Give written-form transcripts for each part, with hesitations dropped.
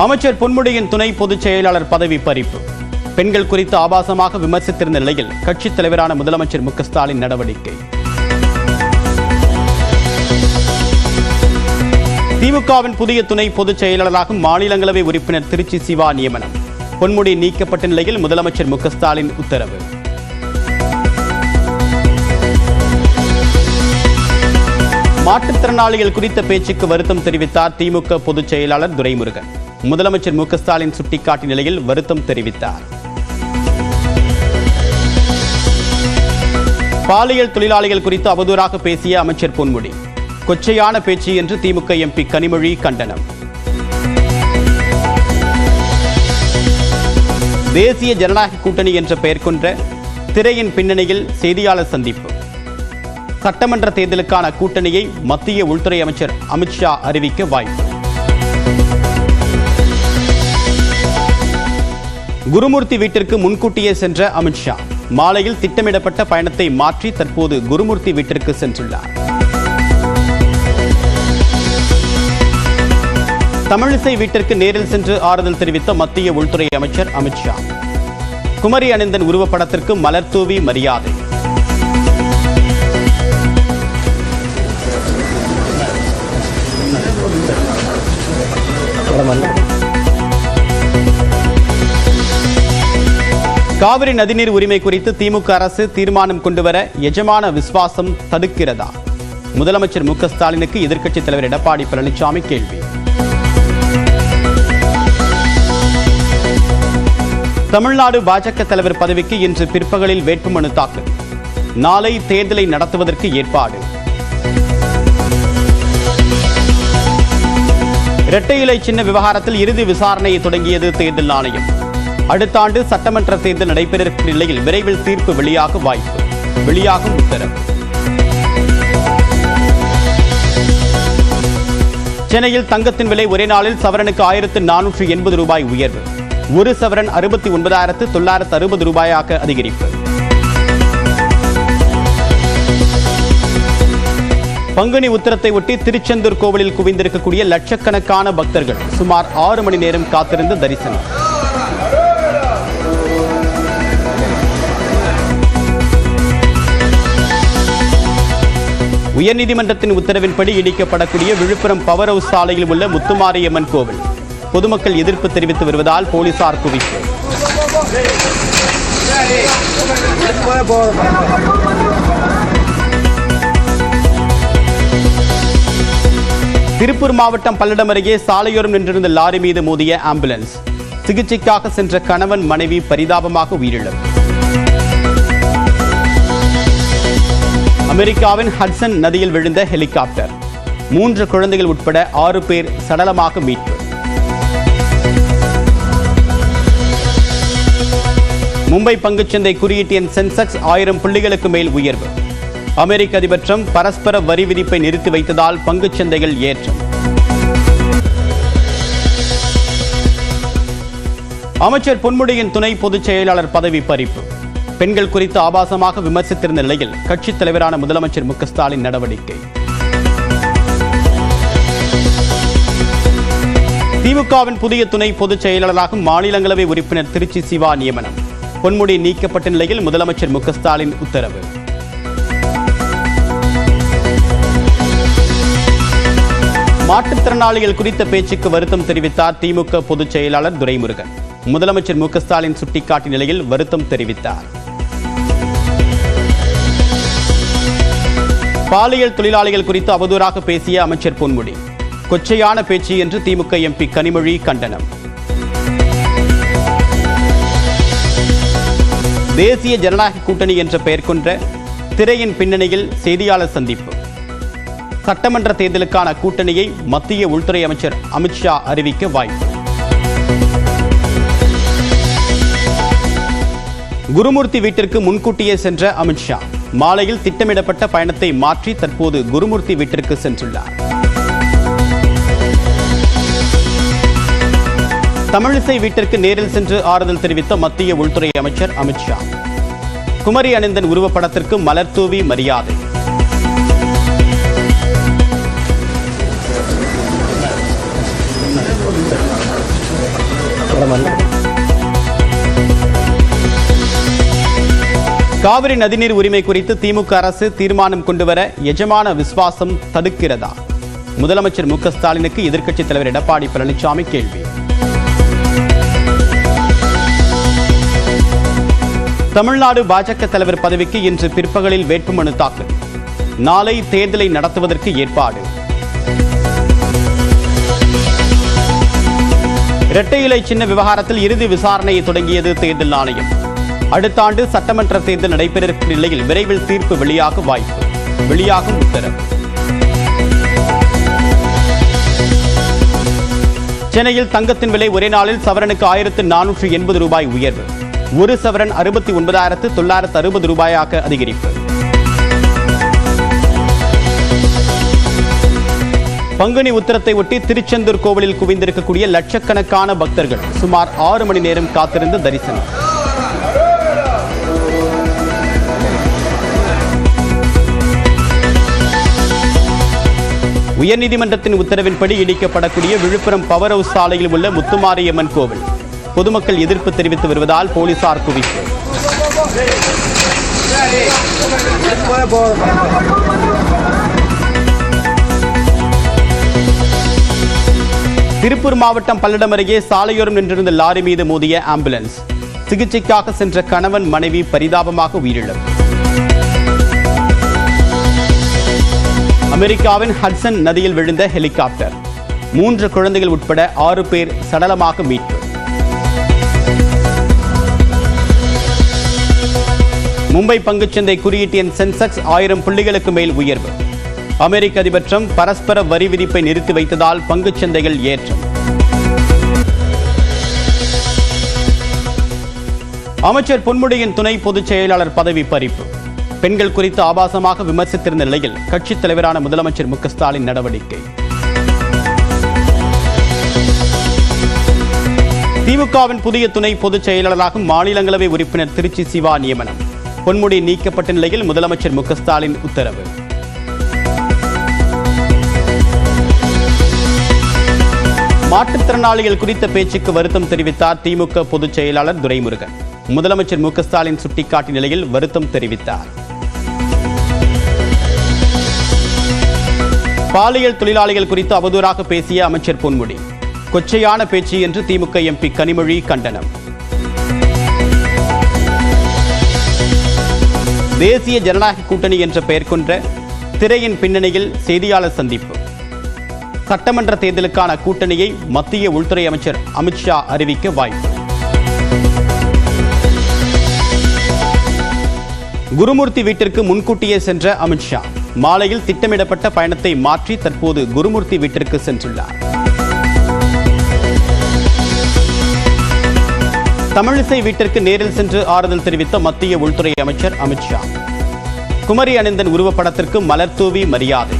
அமைச்சர் பொன்முடியின் துணை பொதுச் செயலாளர் பதவி பறிப்பு. பெண்கள் குறித்து ஆபாசமாக விமர்சித்திருந்த நிலையில் கட்சித் தலைவரான முதலமைச்சர் மு க ஸ்டாலின் நடவடிக்கை. திமுகவின் புதிய துணை பொதுச் செயலாளராக மாநிலங்களவை உறுப்பினர் திருச்சி சிவா நியமனம். பொன்முடி நீக்கப்பட்ட நிலையில் முதலமைச்சர் மு க ஸ்டாலின் உத்தரவு. மாற்றுத்திறனாளிகள் குறித்த பேச்சுக்கு வருத்தம் தெரிவித்தார் திமுக பொதுச் செயலாளர் துரைமுருகன். முதலமைச்சர் மு க ஸ்டாலின் சுட்டிக்காட்டிய நிலையில் வருத்தம் தெரிவித்தார். பாலியல் தொழிலாளிகள் குறித்து அவதூறாக பேசிய அமைச்சர் பொன்முடி. கொச்சையான பேச்சு என்று திமுக எம்பி கனிமொழி கண்டனம். தேசிய ஜனநாயக கூட்டணி என்ற பெயர் கொண்ட திரையின் பின்னணியில் செய்தியாளர் சந்திப்பு. சட்டமன்ற தேர்தலுக்கான கூட்டணியை மத்திய உள்துறை அமைச்சர் அமித்ஷா அறிவிக்க வாய்ப்பு. குருமூர்த்தி வீட்டிற்கு முன்கூட்டியே சென்ற அமித்ஷா மாலையில் திட்டமிடப்பட்ட பயணத்தை மாற்றி தற்போது குருமூர்த்தி வீட்டிற்கு சென்றுள்ளார். தமிழிசை வீட்டிற்கு நேரில் சென்று ஆறுதல் தெரிவித்த மத்திய உள்துறை அமைச்சர் அமித்ஷா. குமரி அனந்தன் உருவப்படத்திற்கு மலர் தூவி மரியாதை. காவிரி நதிநீர் உரிமை குறித்து திமுக அரசு தீர்மானம் கொண்டுவர எஜமான விசுவாசம் தடுக்கிறதா? முதலமைச்சர் மு க ஸ்டாலினுக்கு எதிர்க்கட்சித் தலைவர் எடப்பாடி பழனிசாமி கேள்வி. தமிழ்நாடு பாஜக தலைவர் பதவிக்கு இன்று பிற்பகலில் வேட்புமனு தாக்கல். நாளை தேர்தலை நடத்துவதற்கு ஏற்பாடு. இரட்டை இலை சின்ன விவகாரத்தில் இறுதி விசாரணையை தொடங்கியது தேர்தல் ஆணையம். அடுத்த ஆண்டு சட்டமன்ற தேர்தல் நடைபெறக்கூடிய நிலையில் விரைவில் தீர்ப்பு வெளியாக வாய்ப்பு. வெளியாகும் உத்தரவு. சென்னையில் தங்கத்தின் விலை ஒரே நாளில் சவரனுக்கு 1480 ரூபாய் உயர்வு. ஒரு சவரன் 69,960 ரூபாயாக அதிகரிப்பு. பங்குனி உத்திரத்தை ஒட்டி திருச்செந்தூர் கோவிலில் குவிந்திருக்கக்கூடிய லட்சக்கணக்கான பக்தர்கள் சுமார் 6 மணி நேரம் காத்திருந்து தரிசனம். உயர்நீதிமன்றத்தின் உத்தரவின்படி இடிக்கப்படக்கூடிய விழுப்புரம் பவர் ஹவுஸ் சாலையில் உள்ள முத்துமாரியம்மன் கோவில் பொதுமக்கள் எதிர்ப்பு தெரிவித்து வருவதால் போலீசார் குவிப்பு. திருப்பூர் மாவட்டம் பல்லடம் அருகே சாலையோரம் நின்றிருந்த லாரி மீது மோதிய ஆம்புலன்ஸ். சிகிச்சைக்காக சென்ற கணவன் மனைவி பரிதாபமாக உயிரிழப்பு. அமெரிக்காவின் ஹட்சன் நதியில் விழுந்த ஹெலிகாப்டர். 3 குழந்தைகள் உட்பட 6 பேர் சடலமாக மீட்பு. மும்பை பங்குச்சந்தை குறியீட்டு எண் சென்செக்ஸ் 1000 புள்ளிகளுக்கு மேல் உயர்வு. அமெரிக்க அதிபர் ட்ரம்ப் பரஸ்பர வரி விதிப்பை நிறுத்தி வைத்ததால் பங்குச்சந்தைகள் ஏற்றம். அமைச்சர் பொன்முடியின் துணை பொதுச் செயலாளர் பதவி பறிப்பு. பெண்கள் குறித்து ஆபாசமாக விமர்சித்திருந்த நிலையில் கட்சித் தலைவரான முதலமைச்சர் மு க ஸ்டாலின் நடவடிக்கை. திமுகவின் புதிய துணை பொதுச் செயலாளராக மாநிலங்களவை உறுப்பினர் திருச்சி சிவா நியமனம். பொன்முடி நீக்கப்பட்ட நிலையில் முதலமைச்சர் மு க ஸ்டாலின் உத்தரவு. மாற்றுத்திறனாளிகள் குறித்த பேச்சுக்கு வருத்தம் தெரிவித்தார் திமுக பொதுச் செயலாளர் துரைமுருகன். முதலமைச்சர் மு க ஸ்டாலின் சுட்டிக்காட்டிய நிலையில் வருத்தம் தெரிவித்தார். பாலியல் தொழிலாளிகள் குறித்து அவதூறாக பேசிய அமைச்சர் பொன்முடி. கொச்சையான பேச்சு என்று திமுக எம்பி கனிமொழி கண்டனம். தேசிய ஜனநாயக கூட்டணி என்ற பெயர் கொண்ட திரையின் பின்னணியில் செய்தியாளர் சந்திப்பு. சட்டமன்ற தேர்தலுக்கான கூட்டணியை மத்திய உள்துறை அமைச்சர் அமித்ஷா அறிவிக்க வாய்ப்பு. குருமூர்த்தி வீட்டிற்கு முன்கூட்டியே சென்ற அமித்ஷா மாலையில் திட்டமிடப்பட்ட பயணத்தை மாற்றி தற்போது குருமூர்த்தி வீட்டிற்கு சென்றுள்ளார். தமிழிசை வீட்டிற்கு நேரில் சென்று ஆறுதல் தெரிவித்த மத்திய உள்துறை அமைச்சர் அமித்ஷா. குமரி அனந்தன் உருவப்படத்திற்கு மலர் தூவி மரியாதை. காவிரி நதிநீர் உரிமை குறித்து திமுக அரசு தீர்மானம் கொண்டுவர எஜமான விசுவாசம் தடுக்கிறதா? முதலமைச்சர் மு க ஸ்டாலினுக்கு எதிர்க்கட்சித் தலைவர் எடப்பாடி பழனிசாமி கேள்வி. தமிழ்நாடு பாஜக தலைவர் பதவிக்கு இன்று பிற்பகலில் வேட்புமனு தாக்கல். நாளை தேர்தலை நடத்துவதற்கு ஏற்பாடு. இரட்டை இலை சின்ன விவகாரத்தில் இறுதி விசாரணையை தொடங்கியது தேர்தல் ஆணையம். அடுத்த ஆண்டு சட்டமன்ற தேர்தல் நடைபெறக்கூடிய நிலையில் விரைவில் தீர்ப்பு வெளியாக வாய்ப்பு. வெளியாகும் உத்தரவு. சென்னையில் தங்கத்தின் விலை ஒரே நாளில் சவரனுக்கு 1480 ரூபாய் உயர்வு. ஒரு சவரன் 69,960 ரூபாயாக அதிகரிப்பு. பங்குனி உத்திரத்தை ஒட்டி திருச்செந்தூர் கோவிலில் குவிந்திருக்கக்கூடிய லட்சக்கணக்கான பக்தர்கள் சுமார் 6 மணி நேரம் காத்திருந்து தரிசனம். உயர்நீதிமன்றத்தின் உத்தரவின்படி இடிக்கப்படக்கூடிய விழுப்புரம் பவர் ஹவுஸ் சாலையில் உள்ள முத்துமாரியம்மன் கோவில் பொதுமக்கள் எதிர்ப்பு தெரிவித்து வருவதால் போலீசார் குவிப்பு. திருப்பூர் மாவட்டம் பல்லடம் அருகே சாலையோரம் நின்றிருந்த லாரி மீது மோதிய ஆம்புலன்ஸ். சிகிச்சைக்காக சென்ற கணவன் மனைவி பரிதாபமாக உயிரிழப்பு. அமெரிக்காவின் ஹட்சன் நதியில் விழுந்த ஹெலிகாப்டர். 3 குழந்தைகள் உட்பட 6 பேர் சடலமாக மீட்பு. மும்பை பங்குச்சந்தை குறியீட்டு எண் சென்செக்ஸ் 1000 புள்ளிகளுக்கு மேல் உயர்வு. அமெரிக்க அதிபர் ட்ரம்ப் பரஸ்பர வரி விதிப்பை நிறுத்தி வைத்ததால் பங்குச்சந்தைகள் ஏற்றம். அமைச்சர் பொன்முடியின் துணை பொதுச் செயலாளர் பதவி பறிப்பு. பெண்கள் குறித்து ஆபாசமாக விமர்சித்திருந்த நிலையில் கட்சித் தலைவரான முதலமைச்சர் மு க ஸ்டாலின் நடவடிக்கை. திமுகவின் புதிய துணை பொதுச் செயலாளராக மாநிலங்களவை உறுப்பினர் திருச்சி சிவா நியமனம். பொன்முடி நீக்கப்பட்ட நிலையில் முதலமைச்சர் மு க ஸ்டாலின் உத்தரவு. மாற்றுத்திறனாளிகள் குறித்த பேச்சுக்கு வருத்தம் தெரிவித்தார் திமுக பொதுச் செயலாளர் துரைமுருகன். முதலமைச்சர் மு க ஸ்டாலின் சுட்டிக்காட்டிய நிலையில் வருத்தம் தெரிவித்தார். பாலியல் தொழிலாளிகள் குறித்து அவதூறாக பேசிய அமைச்சர் பொன்முடி. கொச்சையான பேச்சு என்று திமுக எம்பி கனிமொழி கண்டனம். தேசிய ஜனநாயக கூட்டணி என்ற பெயர் கொண்ட திரையின் பின்னணியில் செய்தியாளர் சந்திப்பு. சட்டமன்ற தேர்தலுக்கான கூட்டணியை மத்திய உள்துறை அமைச்சர் அமித்ஷா அறிவிக்க வாய்ப்பு. குருமூர்த்தி வீட்டிற்கு முன்கூட்டியே சென்ற அமித்ஷா மாலையில் திட்டமிடப்பட்ட பயணத்தை மாற்றி தற்போது குருமூர்த்தி வீட்டிற்கு சென்றுள்ளார். தமிழிசை வீட்டிற்கு நேரில் சென்று ஆறுதல் தெரிவித்த மத்திய உள்துறை அமைச்சர் அமித்ஷா. குமரி அனந்தன் உருவப்படத்திற்கு மலர் தூவி மரியாதை.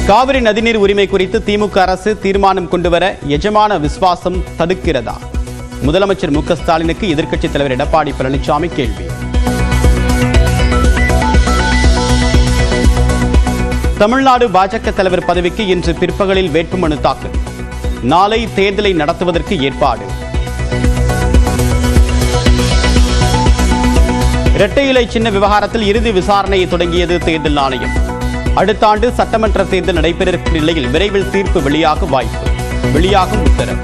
காவிரி நதிநீர் உரிமை குறித்து திமுக அரசு தீர்மானம் கொண்டுவர எஜமான விசுவாசம் தடுக்கிறதா? முதலமைச்சர் மு க ஸ்டாலினுக்கு எதிர்க்கட்சித் தலைவர் எடப்பாடி பழனிசாமி கேள்வி. தமிழ்நாடு பாஜக தலைவர் பதவிக்கு இன்று பிற்பகலில் வேட்புமனு தாக்கல். நாளை தேர்தலை நடத்துவதற்கு ஏற்பாடு. இரட்டை இலை சின்ன விவகாரத்தில் இறுதி விசாரணையை தொடங்கியது தேர்தல் ஆணையம். அடுத்த ஆண்டு சட்டமன்ற தேர்தல் நடைபெறக்கூடிய நிலையில் விரைவில் தீர்ப்பு வெளியாக வாய்ப்பு. வெளியாகும் உத்தரவு.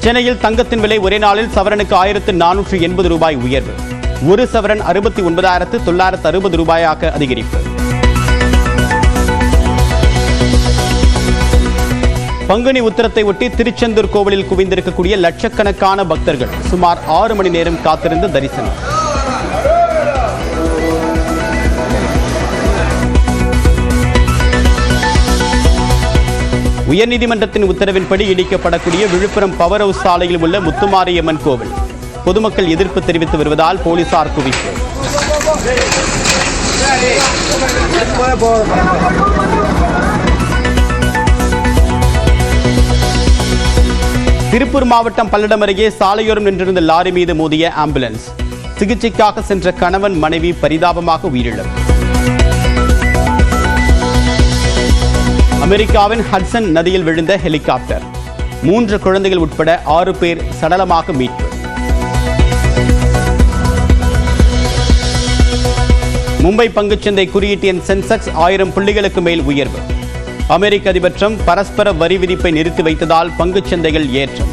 சென்னையில் தங்கத்தின் விலை ஒரே நாளில் சவரனுக்கு 1480 ரூபாய் உயர்வு. ஒரு சவரன் 69,960 ரூபாயாக அதிகரிப்பு. பங்குனி உத்திரத்தை ஒட்டி திருச்செந்தூர் கோவிலில் குவிந்திருக்கக்கூடிய லட்சக்கணக்கான பக்தர்கள் சுமார் 6 மணி நேரம் காத்திருந்து தரிசனம். உயர்நீதிமன்றத்தின் உத்தரவின்படி இடிக்கப்படக்கூடிய விழுப்புரம் பவர் ஹவுஸ் சாலையில் உள்ள முத்துமாரியம்மன் கோவில் பொதுமக்கள் எதிர்ப்பு தெரிவித்து வருவதால் போலீசார் குவிப்பு. திருப்பூர் மாவட்டம் பல்லடம் அருகே சாலையோரம் நின்றிருந்த லாரி மீது மோதிய ஆம்புலன்ஸ். சிகிச்சைக்காக சென்ற கணவன் மனைவி பரிதாபமாக உயிரிழப்பு. அமெரிக்காவின் ஹட்சன் நதியில் விழுந்த ஹெலிகாப்டர், 3 குழந்தைகள் உட்பட 6 பேர் சடலமாக மீட்பு. மும்பை பங்குச்சந்தை குறியீட்டு எண் சென்செக்ஸ் 1000 புள்ளிகளுக்கு மேல் உயர்வு. அமெரிக்க அதிபர் டிரம்ப் பரஸ்பர வரி விதிப்பை நிறுத்தி வைத்ததால் பங்குச்சந்தைகள் ஏற்றம்.